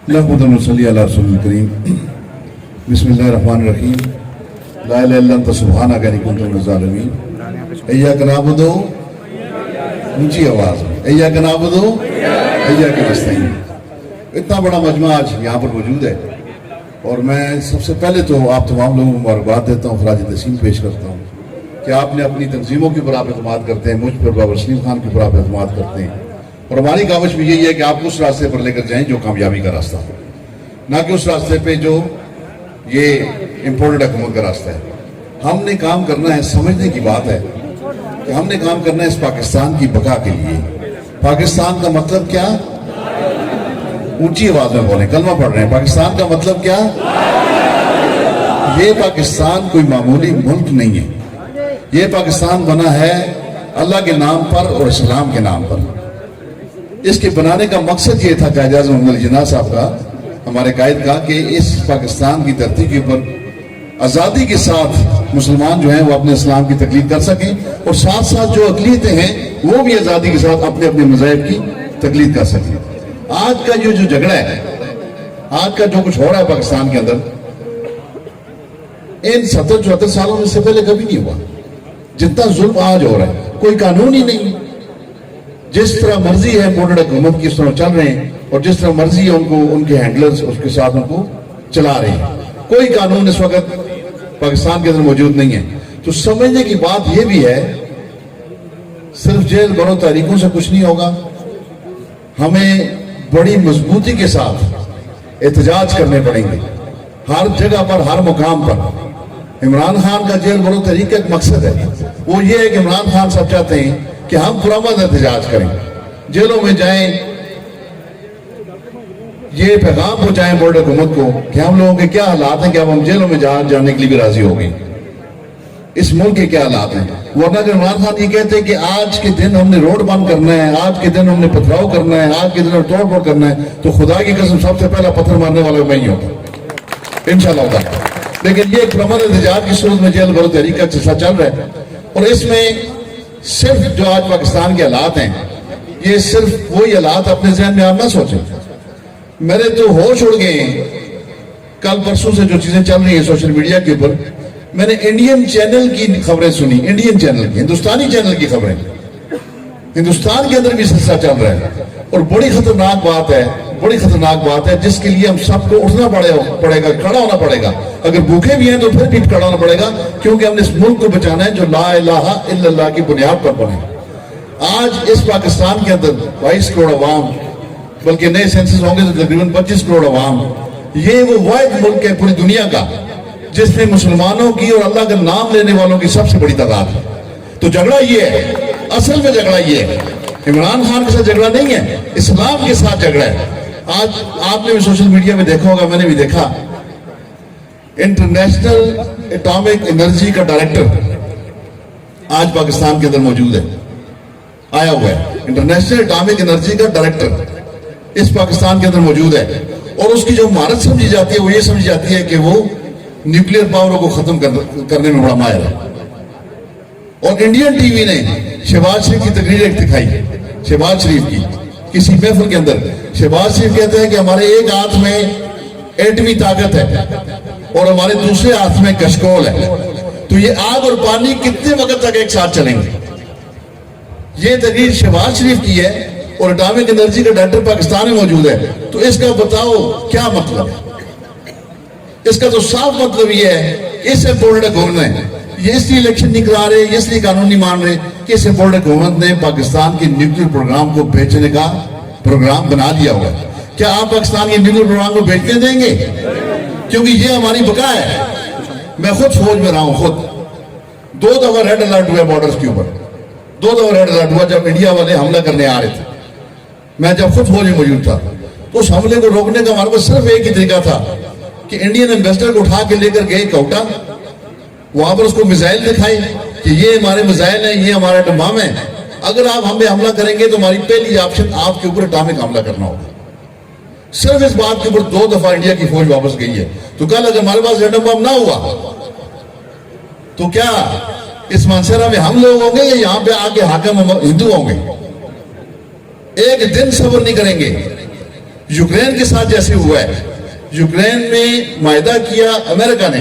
नहमदुल्लाहि अला रसूलिल करीम बिस्मिल्लाहिर्रहमानिर्रहीम ला इलाहा इल्ला अंता सुब्हानका इन्नी कुन्तु मिनज़ ज़ालिमीन इय्याका नअबुदु ऊंची आवाज में इय्याका नअबुदु इय्याका नस्तईन। इतना बड़ा मजमा आज यहाँ पर मौजूद है और मैं सबसे पहले तो आप तमाम लोगों को मुबारकबाद देता हूँ, खराज तहसीन पेश करता हूँ कि आपने अपनी तंजीमों के ऊपर आप एतमाद करते हैं, मुझ पर बाबर सलीम खान के ऊपर आप एतमाद करते हैं और हमारी काविश भी यही है कि आप उस रास्ते पर लेकर जाएं जो कामयाबी का रास्ता हो, ना कि उस रास्ते पे जो ये इम्पोर्टेड हुकूमत का रास्ता है। हमने काम करना है, समझने की बात है कि हमने काम करना है इस पाकिस्तान की बका के लिए। पाकिस्तान का मतलब क्या? ऊंची आवाज में बोलें, कलमा पढ़ रहे हैं। पाकिस्तान का मतलब क्या? ये पाकिस्तान कोई मामूली मुल्क नहीं है, ये पाकिस्तान बना है अल्लाह के नाम पर और इस्लाम के नाम पर। इसके बनाने का मकसद ये था कायद आज़म मोहम्मद अली जिन्ना साहब का, हमारे कायद का, कि इस पाकिस्तान की धरती के ऊपर आज़ादी के साथ मुसलमान जो हैं वो अपने इस्लाम की तकलीद कर सकें और साथ साथ जो अक़लियतें हैं वो भी आज़ादी के साथ अपने अपने मज़ाहिब की तकलीद कर सकें। आज का जो झगड़ा है, आज का जो कुछ हो रहा है पाकिस्तान के अंदर, इन 70-74 सालों में से पहले कभी नहीं हुआ। जितना जुल्म आज हो रहा है, कोई कानून ही नहीं, जिस तरह मर्जी है इम्पोर्टेड हुकूमत की उस तरह चल रहे हैं और जिस तरह मर्जी है उनको उनके हैंडलर्स उसके साथ उनको चला रहे हैं। कोई कानून इस वक्त पाकिस्तान के अंदर मौजूद नहीं है। तो समझने की बात यह भी है, सिर्फ जेल बड़ों तहरीकों से कुछ नहीं होगा, हमें बड़ी मजबूती के साथ एहतजाज करने पड़ेंगे हर जगह पर, हर मुकाम पर। इमरान खान का जेल बड़ों तहरीक का एक मकसद है, वो ये है कि इमरान खान साहब चाहते हैं कि हम पुरअमन एहतजाज करें, जेलों में जाएं, ये पैगाम पहुंचाएं बोर्ड हुकूमत को कि हम लोगों के क्या हालात हैं कि अब हम जेलों में जाने के लिए भी राजी हो गए। इस मुल्क के क्या हालात हैं। वरना अगर इमरान खान ये कहते हैं कि आज के दिन हमने रोड बंद करना है, आज के दिन हमने पथराव करना है, आज के दिन हमने तोड़ फोड़ करना है, तो खुदा की कसम सबसे पहला पत्थर मारने वाला मैं ही होता इंशाल्लाह होता। लेकिन ये पुरअमन एहतजाज की सूरत में जेल बरो तहरीक का सिलसिला चल रहा है और इसमें सिर्फ जो आज पाकिस्तान के हालात हैं, ये सिर्फ वही हालात अपने ज़हन में आप ना सोचें। मेरे तो होश उड़ गए कल परसों से जो चीजें चल रही हैं सोशल मीडिया के ऊपर। मैंने इंडियन चैनल की खबरें सुनी, इंडियन चैनल की, हिंदुस्तानी चैनल की खबरें, हिंदुस्तान के अंदर भी सिलसिला चल रहा है और बड़ी खतरनाक बात है, बड़ी खतरनाक बात है जिसके लिए हम सबको उठना पड़ेगा, खड़ा होना पड़ेगा। अगर भूखे भी हैं तो फिर भी खड़ा होना पड़ेगा, क्योंकि हमने इस मुल्क को बचाना है जो ला इलाहा इल्लल्लाह की बुनियाद पर बने। आज इस पाकिस्तान के अंदर 22 करोड़ अवाम, बल्कि नए सेंसस होंगे तो तकरीबन 25 करोड़ अवाम, ये वो वाहिद मुल्क है पूरी दुनिया का जिसमें मुसलमानों की और अल्लाह का नाम लेने वालों की सबसे बड़ी तादाद है। तो झगड़ा ये है, असल में झगड़ा ये है, इमरान खान के साथ झगड़ा नहीं है, इस्लाम के साथ झगड़ा है। आज आपने भी सोशल मीडिया में देखा होगा, मैंने भी देखा, इंटरनेशनल एटॉमिक एनर्जी का डायरेक्टर आज पाकिस्तान के अंदर मौजूद है, आया हुआ है। इंटरनेशनल एटॉमिक एनर्जी का डायरेक्टर इस पाकिस्तान के अंदर मौजूद है और उसकी जो महारत समझी जाती है वो ये समझी जाती है कि वो न्यूक्लियर पावर को खत्म करने में बड़ा माहिर है। और इंडियन टीवी ने शहबाज शरीफ की तकरीर एक दिखाई, शहबाज शरीफ की किसी महफिल के अंदर। शहबाज शरीफ कहते हैं कि हमारे एक हाथ में एटमी ताकत है और हमारे दूसरे हाथ में कशकोल है, तो ये आग और पानी कितने वक्त तक एक साथ चलेंगे। ये तकरीर शहबाज शरीफ की है और एटॉमिक एनर्जी का डायरेक्टर पाकिस्तान में मौजूद है। तो इसका बताओ क्या मतलब है? इसका तो साफ मतलब ये है, इस इम्पोर्टेड हुकूमत ने ये इसलिए इलेक्शन नहीं करा रहे, इसलिए कानून नहीं मान रहे कि इस इम्पोर्टेड हुकूमत ने पाकिस्तान के न्यूक्लियर प्रोग्राम को बेचने का प्रोग्राम बना लिया हुआ है। क्या आप पाकिस्तान के न्यूक्लियर प्रोग्राम को बेचने देंगे? क्योंकि ये हमारी बका है। मैं खुद फौज में रहा हूं, खुद 2 दफा रेड अलर्ट हुआ बॉर्डर्स के ऊपर, 2 दफा रेड अलर्ट हुआ जब इंडिया वाले हमला करने आ रहे थे। मैं जब खुद फौज में मौजूद था तो उस हमले को रोकने का हमारे पास सिर्फ एक ही तरीका था कि इंडियन एम्बेसडर को उठा के लेकर गए कोटा, वहां पर उसको मिसाइल दिखाए कि ये हमारे मिसाइल है, ये हमारा एटम बम है, अगर आप हमें हमला करेंगे तो हमारी पहली ऑप्शन आपके ऊपर एटॉमिक हमला करना होगा। सिर्फ इस बात के ऊपर 2 दफा इंडिया की फौज वापस गई है। तो कल अगर हमारे पास एटम बम ना हुआ तो क्या इस मानसरा में हम लोग होंगे या यहां पे आके हाकिम हिंदू होंगे? एक दिन सब्र नहीं करेंगे, यूक्रेन के साथ जैसे हुआ है, यूक्रेन में मायदा किया अमेरिका ने,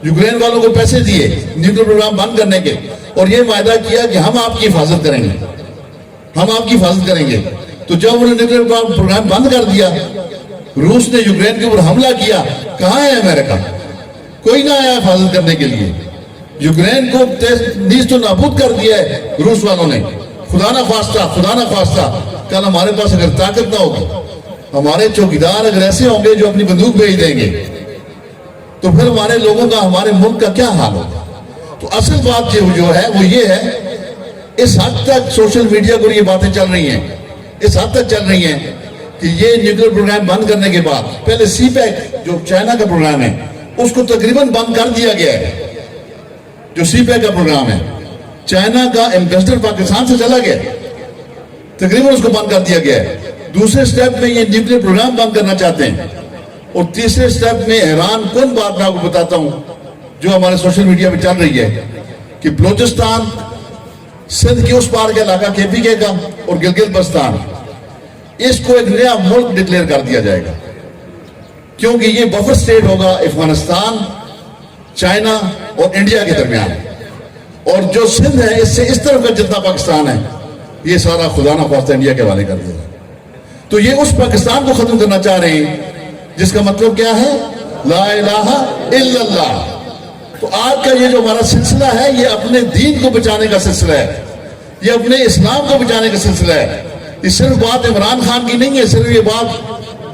यूक्रेन वालों को पैसे दिए न्यूक्लियर प्रोग्राम बंद करने के, और ये वायदा किया कि हम आपकी हिफाजत करेंगे, हम आपकी हिफाजत करेंगे। तो जब उन्होंने न्यूक्लियर प्रोग्राम बंद कर दिया, रूस ने यूक्रेन के ऊपर हमला किया, कहाँ है अमेरिका? कोई ना आया हिफाजत करने के लिए। यूक्रेन को नीज तो नाबूद कर दिया है रूस वालों ने। खुदा ना ख्वास्ता कल हमारे पास अगर ताकत ना होगी, हमारे चौकीदार अगर ऐसे होंगे जो अपनी बंदूक भेज देंगे, तो फिर हमारे लोगों का, हमारे मुल्क का क्या हाल होगा? तो असल बात जो है वो ये है, इस हद तक सोशल मीडिया पर ये बातें चल रही हैं, इस हद तक चल रही हैं कि ये न्यूक्लियर प्रोग्राम बंद करने के बाद पहले सीपैक जो चाइना का प्रोग्राम है उसको तकरीबन बंद कर दिया गया है। जो सीपैक का प्रोग्राम है, चाइना का एम्बेसडर पाकिस्तान से चला गया, तकरीबन उसको बंद कर दिया गया है। दूसरे स्टेप में ये न्यूक्लियर प्रोग्राम बंद करना चाहते हैं, और तीसरे स्टेप में हैरान कौन बात मैं आपको बताता हूं जो हमारे सोशल मीडिया पे चल रही है कि बलोचिस्तान, सिंध के उस पार का इलाका KPK का और गिलगित बल्तिस्तान, इसको एक नया मुल्क डिक्लेयर कर दिया जाएगा, क्योंकि ये बफर स्टेट होगा अफगानिस्तान, चाइना और इंडिया के दरमियान। और जो सिंध है, इससे इस तरफ का जितना पाकिस्तान है, ये सारा खुदा ना ख्वास्ता इंडिया के हवाले कर दिया। तो ये उस पाकिस्तान को खत्म करना चाह रहे हैं जिसका मतलब क्या है? ला इलाहा इल्लल्लाह। तो आज का ये जो हमारा सिलसिला है, ये अपने दीन को बचाने का सिलसिला है, ये अपने इस्लाम को बचाने का सिलसिला है। ये सिर्फ बात इमरान खान की नहीं है, सिर्फ ये बात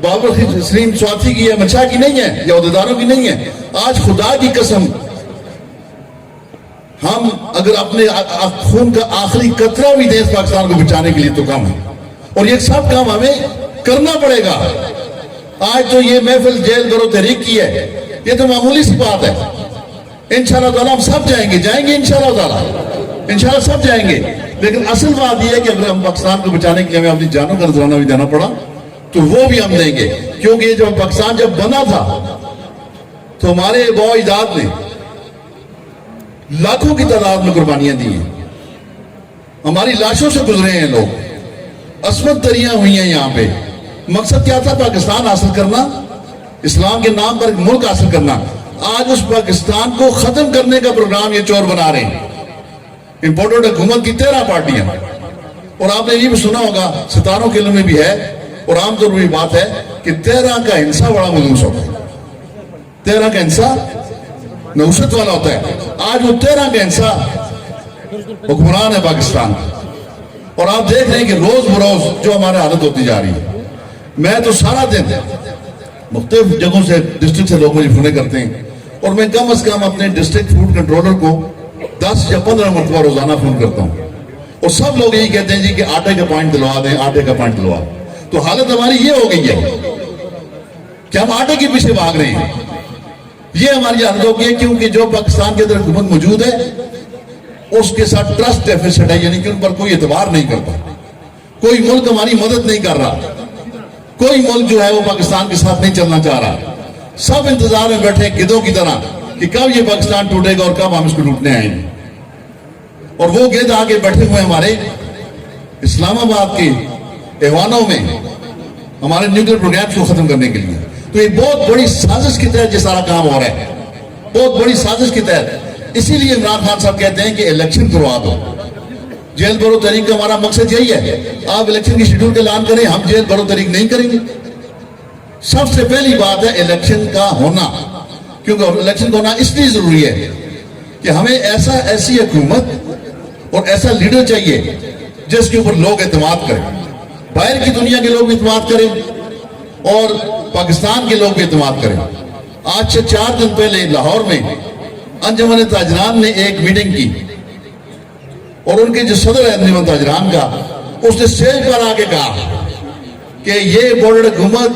बाबर सलीम स्वाति की, अमित शाह की नहीं है, या अहदेदारों की नहीं है। आज खुदा की कसम, हम अगर अपने खून का आखिरी कतरा भी दें पाकिस्तान को बचाने के लिए तो कम है, और ये सब काम हमें करना पड़ेगा। आज तो ये महफिल जेल बरो तहरीक की है, ये तो मामूली सी बात है। इंशाअल्लाह ताला हम सब जाएंगे इंशाअल्लाह ताला, इंशाअल्लाह सब जाएंगे। लेकिन असल बात यह है कि अगर हम पाकिस्तान को बचाने के लिए हमें अपनी जानों का नजराना भी देना पड़ा तो वो भी हम देंगे, क्योंकि ये जब पाकिस्तान जब बना था तो हमारे बाओ इजाद ने लाखों की तादाद में कुर्बानियां दी हैं, हमारी लाशों से गुजरे हैं लोग, असमत दरियां हुई हैं यहाँ पे। मकसद क्या था? पाकिस्तान हासिल करना, इस्लाम के नाम पर मुल्क हासिल करना। आज उस पाकिस्तान को खत्म करने का प्रोग्राम ये चोर बना रहे हैं। इंपोर्टेड हुकूमत की 13 पार्टियां, और आपने ये भी सुना होगा, सितारों के में भी है और आमतौर पर भी बात है कि 13 का हिंसा बड़ा मलूस होता है, 13 का हिंसा नौसत वाला होता है। आज वो 13 का हिंसा हुक्मरान है पाकिस्तान, और आप देख रहे हैं कि रोज बरोज जो हमारी हालत होती जा रही है। मैं तो सारा दिन मुख्तलिफ जगहों से, डिस्ट्रिक्ट से लोग मुझे फोन करते हैं, और मैं कम अज कम अपने डिस्ट्रिक्ट फूड कंट्रोलर को 10 या 15 मरतबा रोजाना फोन करता हूँ, और सब लोग यही कहते हैं जी कि आटे का पॉइंट दिलवा दें, आटे का पॉइंट दिलवा। तो हालत हमारी ये हो गई है कि हम आटे के पीछे भाग रहे हैं, ये हमारी हालत हो गई है। क्योंकि जो पाकिस्तान के अंदर हुकूमत मौजूद है उसके साथ ट्रस्ट डेफिसिट है, यानी कि उन पर कोई एतबार नहीं करता, कोई मुल्क हमारी मदद नहीं कर रहा, कोई मुल्क जो है वो पाकिस्तान के साथ नहीं चलना चाह रहा। सब इंतजार में बैठे गिद्धों की तरह कि कब ये पाकिस्तान टूटेगा और कब हम इसको लूटने आएंगे। और वो गिद्ध आके बैठे हुए हमारे इस्लामाबाद के ऐवानों में हमारे न्यूक्लियर प्रोग्राम को खत्म करने के लिए। तो ये बहुत बड़ी साजिश के तहत ये सारा काम हो रहा है, बहुत बड़ी साजिश के तहत। इसीलिए इमरान खान साहब कहते हैं कि इलेक्शन करवा दो। जेल बरो तहरीक का हमारा मकसद यही है, आप इलेक्शन की शेड्यूल का ऐलान करें, हम जेल बरो तहरीक नहीं करेंगे। सबसे पहली बात है इलेक्शन का होना, क्योंकि इलेक्शन का होना इसलिए जरूरी है कि हमें ऐसी हुकूमत और ऐसा लीडर चाहिए जिसके ऊपर लोग एतमाद करें, बाहर की दुनिया के लोग भी एतमाद करें और पाकिस्तान के लोग भी एतमाद करें। आज से 4 दिन पहले लाहौर में अंजुमन ताजरान ने एक मीटिंग की, और उनके जो सदर है अंजुमन ताजरान का, उसने स्टेज पर आके कहा कि ये बॉर्डर हुकूमत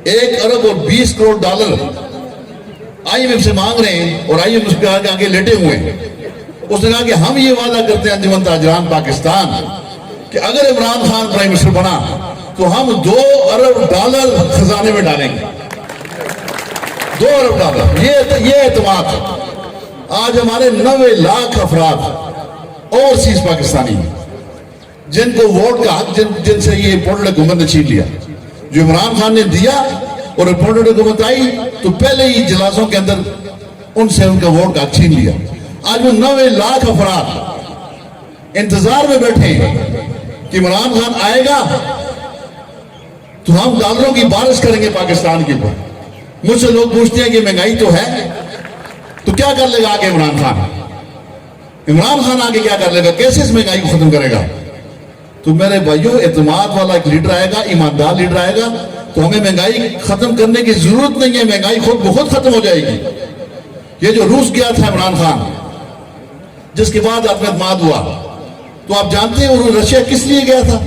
1 अरब और 20 करोड़ डॉलर IMF से मांग रहे हैं, और IMF के आगे लेटे हुए हैं। उसने कहा कि हम ये वादा करते हैं अंजुमन ताजरान पाकिस्तान कि अगर इमरान खान प्राइम मिनिस्टर बना तो हम 2 अरब डॉलर खजाने में डालेंगे, 2 अरब डॉलर। ये एतमाद। आज हमारे 90 लाख अफराद ओवरसीज पाकिस्तानी हैं जिनको वोट का हक जिनसे ये पोर्टल हुकूमत ने छीन लिया, جو عمران خان نے دیا اور رپورٹڈ حکومت آئی تو پہلے ہی جلاسوں کے اندر ان سے ان کا ووٹ کا چھین لیا. آج وہ 9 لاکھ افراد انتظار میں بیٹھے ہیں کہ عمران خان آئے گا تو ہم ڈالروں کی بارش کریں گے پاکستان کے اوپر. مجھ سے لوگ پوچھتے ہیں کہ مہنگائی تو ہے تو کیا کر لے گا آگے عمران خان؟ عمران خان آگے کیا کر لے گا؟ کیسے اس مہنگائی کو ختم کرے گا؟ تو میرے بھائیوں اعتماد والا ایک لیڈر آئے گا, ایماندار لیڈر آئے گا تو ہمیں مہنگائی ختم کرنے کی ضرورت نہیں ہے. مہنگائی خود بخود ختم ہو جائے گی. یہ جو روس گیا تھا عمران خان, جس کے بعد آپ میں اعتماد ہوا, تو آپ جانتے ہیں وہ رشیا کس لیے گیا تھا؟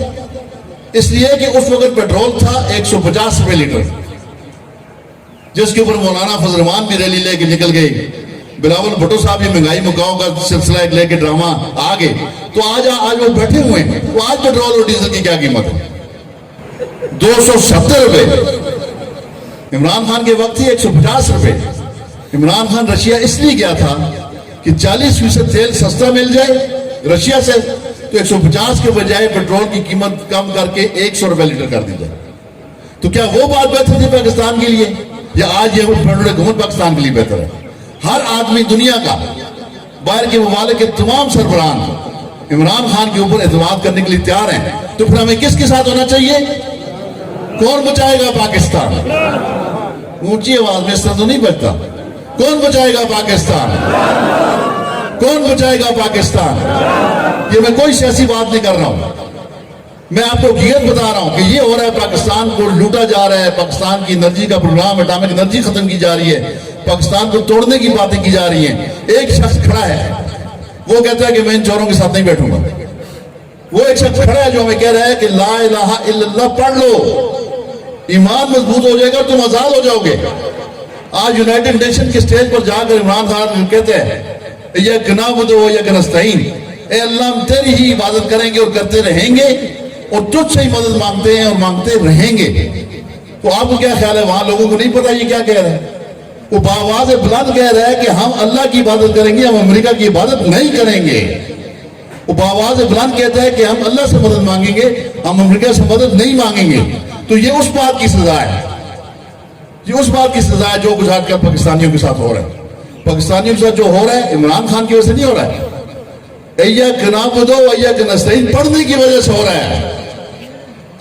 اس لیے کہ اس وقت پیٹرول تھا 150 روپے لیٹر, جس کے اوپر مولانا فضل الرحمان بھی ریلی لے کے نکل گئے. بلاول بھٹو صاحب بھی مہنگائی مکاؤ کا سلسلہ ایک لے کے ڈرامہ آگے. تو آج وہ بیٹھے ہوئے ہیں. تو آج پیٹرول اور ڈیزل کی کیا قیمت ہے؟ 270 روپے. عمران خان کے وقت ہی 150 روپے. عمران خان رشیا اس لیے گیا تھا کہ 40% تیل سستا مل جائے رشیا سے, تو 150 کے بجائے پیٹرول کی قیمت کم کر کے 100 روپے لیٹر کر دی جائے. تو کیا وہ بات بہتر تھی پاکستان کے لیے, یا آج یہ پیٹرول حکومت پاکستان کے لیے بہتر ہے؟ ہر آدمی دنیا کا, باہر کے ممالک کے تمام سربراہان عمران خان کے اوپر اعتماد کرنے کے لیے تیار ہیں. تو پھر ہمیں کس کے ساتھ ہونا چاہیے؟ کون بچائے گا پاکستان؟ اونچی آواز میں اس طرح تو نہیں بچتا. کون بچائے گا پاکستان؟ کون بچائے گا پاکستان؟ یہ میں کوئی سیاسی بات نہیں کر رہا ہوں, میں آپ کو حقیقت بتا رہا ہوں کہ یہ ہو رہا ہے. پاکستان کو لوٹا جا رہا ہے. پاکستان کی انرجی کا پروگرام اٹامک انرجی ختم کی جا رہی ہے. پاکستان کو توڑنے کی باتیں کی جا رہی ہیں. ایک شخص کھڑا ہے, وہ کہتا ہے کہ میں ان چوروں کے ساتھ نہیں بیٹھوں گا. وہ ایک شخص کھڑا ہے جو ہمیں کہہ رہا ہے کہ لا الہ الا اللہ پڑھ لو, ایمان مضبوط ہو جائے گا, تم آزاد ہو جاؤ گے. آج یونائٹڈ نیشن کے سٹیج پر جا کر عمران خان کہتے ہیں اِیَّاکَ نَعْبُدُ وَإِیَّاکَ نَسْتَعِینُ, اے اللہ ہم تیری ہی عبادت کریں گے اور کرتے رہیں گے, اور تجھ سے ہی مدد مانگتے ہیں اور مانگتے رہیں گے. تو آپ کو کیا خیال ہے, وہاں لوگوں کو نہیں پتا یہ کیا کہہ رہا ہے؟ وہ بآواز بلند کہہ رہا ہے کہ ہم اللہ کی عبادت کریں گے, ہم امریکہ کی عبادت نہیں کریں گے. وہ بآواز بلند کہتا ہے کہ ہم اللہ سے مدد مانگیں گے, ہم امریکہ سے مدد نہیں مانگیں گے. تو یہ اس بات کی سزا ہے, یہ اس بات کی سزا ہے جو کچھ آج کل پاکستانیوں کے ساتھ ہو رہا ہے. پاکستانیوں کے ساتھ جو ہو رہا ہے عمران خان کی وجہ سے نہیں ہو رہا ہے. اِیَّاکَ نَعْبُدُ وَإِیَّاکَ نَسْتَعِینُ پڑھنے کی وجہ سے ہو رہا ہے.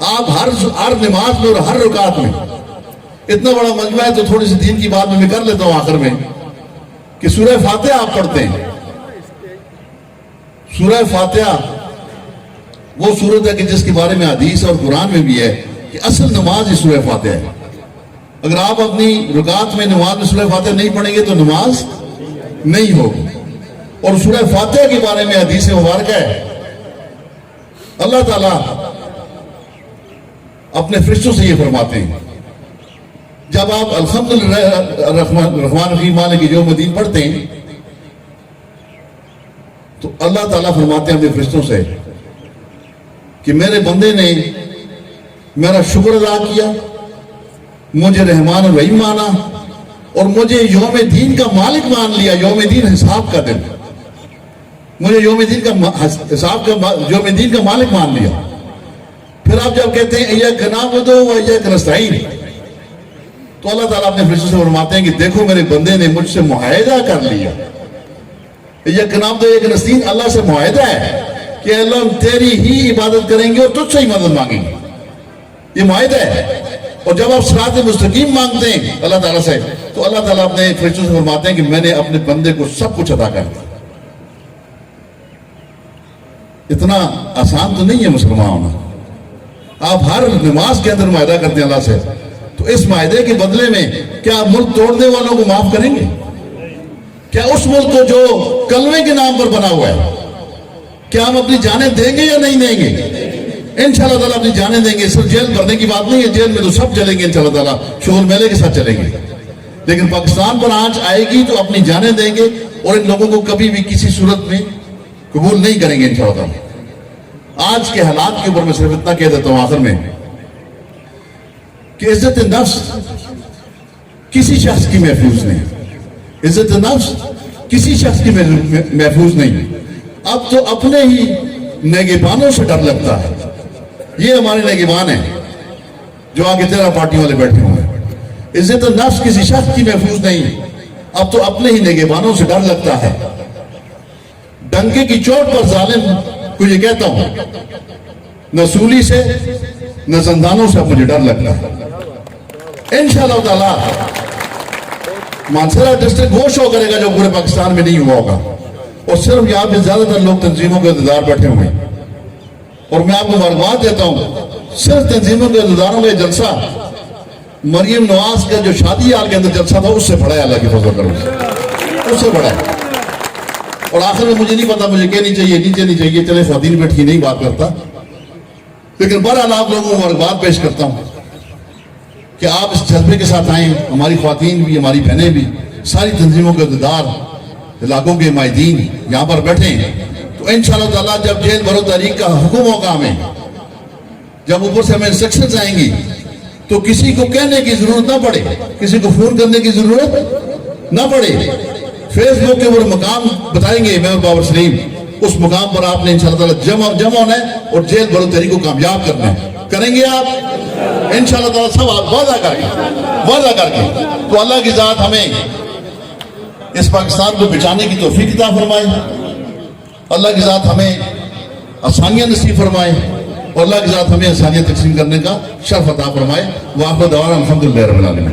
آپ ہر نماز میں اور ہر رکعت میں, اتنا بڑا مجمع ہے تو تھوڑی سی دین کی بات میں کر لیتا ہوں آخر میں, کہ سورہ فاتحہ آپ پڑھتے ہیں. سورہ فاتحہ وہ سورت ہے کہ جس کے بارے میں حدیث اور قرآن میں بھی ہے کہ اصل نماز ہی سورہ فاتحہ ہے. اگر آپ اپنی رکعت میں نماز میں سورہ فاتحہ نہیں پڑھیں گے تو نماز نہیں ہوگی. اور سورہ فاتحہ کے بارے میں حدیث مبارکہ ہے, اللہ تعالیٰ اپنے فرشتوں سے یہ فرماتے ہیں, جب آپ الحمدللہ الرحمن الرحیم مالک یوم الدین پڑھتے ہیں تو اللہ تعالیٰ فرماتے ہیں اپنے فرشتوں سے کہ میرے بندے نے میرا شکر ادا کیا, مجھے رحمان الرحیم مانا, اور مجھے یوم دین کا مالک مان لیا. یوم دین حساب کا دن, مجھے یوم دین کا حساب کا یوم دین کا مالک مان لیا. پھر آپ جب کہتے ہیں اِیَّاکَ نَعْبُدُ وَإِیَّاکَ نَسْتَعِینُ, تو اللہ تعالیٰ اپنے فرشتوں سے فرماتے ہیں کہ دیکھو میرے بندے نے مجھ سے معاہدہ کر لیا. اِیَّاکَ نَعْبُدُ وَإِیَّاکَ نَسْتَعِینُ اللہ سے معاہدہ ہے کہ اللہ ہم تیری ہی عبادت کریں گے اور تجھ سے ہی مدد مانگیں گے. یہ معاہدہ ہے. اور جب آپ صراط مستقیم مانگتے ہیں اللہ تعالیٰ سے, تو اللہ تعالیٰ اپنے فرشتوں سے فرماتے ہیں کہ میں نے اپنے بندے کو سب کچھ عطا کر دیا. اتنا آسان تو نہیں ہے مسلمان ہونا. آپ ہر نماز کے اندر معاہدہ کرتے ہیں اللہ سے, تو اس معاہدے کے بدلے میں کیا آپ ملک توڑنے والوں کو معاف کریں گے؟ کیا اس ملک کو جو کلمے کے نام پر بنا ہوا ہے, کیا ہم اپنی جانیں دیں گے یا نہیں دیں گے؟ انشاءاللہ تعالیٰ اپنی جانیں دیں گے. صرف جیل بھرنے کی بات نہیں ہے, جیل میں تو سب چلیں گے انشاءاللہ تعالیٰ, شغل میلے کے ساتھ چلیں گے. لیکن پاکستان پر آنچ آئے گی تو اپنی جانیں دیں گے, اور ان لوگوں کو کبھی بھی کسی صورت میں قبول نہیں کریں گے انشاءاللہ تعالیٰ. آج کے حالات کے اوپر میں صرف اتنا کہہ دیتا ہوں آخر میں کہ عزت نفس کسی شخص کی محفوظ نہیں. عزت نفس کسی شخص کی محفوظ نہیں. اب تو اپنے ہی نگہبانوں سے ڈر لگتا ہے. یہ ہمارے نگہبان ہیں, जो आगे 13 पार्टियों वाले बैठे हुए हैं। इज्जत नफ्स किसी शख्स की महफूज नहीं, अब तो अपने ही निगहबानों से डर लगता है। डंके की चोट पर जालिम को ये कहता हूं, न सूली से न जंदानों से अब मुझे डर लगता है। इंशाअल्लाह ताला मानसरा डिस्ट्रिक्ट वो शो करेगा जो पूरे पाकिस्तान में नहीं हुआ होगा, और सिर्फ यहाँ पे ज्यादातर लोग तंजीमों के इंतजार बैठे हुए हैं। और मैं आपको मुबारकबाद देता हूं, सिर्फ तंजीमों के इंतजारों का जलसा मरियम नवाज का जो शादी हाल के अंदर जलसा था उससे बड़ा है, अल्लाह की फजल करो, उससे बड़ा है। और आखिर में मुझे नहीं पता मुझे कहनी चाहिए नीचे नहीं चाहिए, चले ख्वातीन बैठी नहीं बात करता, लेकिन बहरहाल आप लोगों को मुबारकबाद पेश करता हूं कि आप इस जज्बे के साथ आए। हमारी ख्वातीन भी, हमारी बहनें भी, सारी तंजीमों के इक़्तिदार, इलाकों के माहिदीन यहाँ पर बैठे हैं। तो इंशाअल्लाह ताला जब जेल बरो तहरीक का हुक्म होगा हमें, जब ऊपर से हमें इंस्ट्रक्शंस आएंगी, तो किसी को कहने की जरूरत ना पड़े, किसी को फोन करने की जरूरत ना पड़े। फेसबुक के वो मकाम बताएंगे मैं और बाबर सलीम, उस मुकाम पर आपने इंशाअल्लाह ताला जमा होना है और जेल बरो तहरीक को कामयाब करना है। करेंगे आप इंशाअल्लाह ताला, सब आप वादा करके। तो अल्लाह की ज़ात हमें इस पाकिस्तान को बचाने की तौफीक अता फरमाए, अल्लाह की ज़ात हमें आसानियां नसीब फरमाए, और अल्लाह की ज़ात हमें आसानियां तकसीम करने का शर्फ अता फरमाए। वाह दावा अल्हम्दुलिल्लाह रब्बिल आलमीन।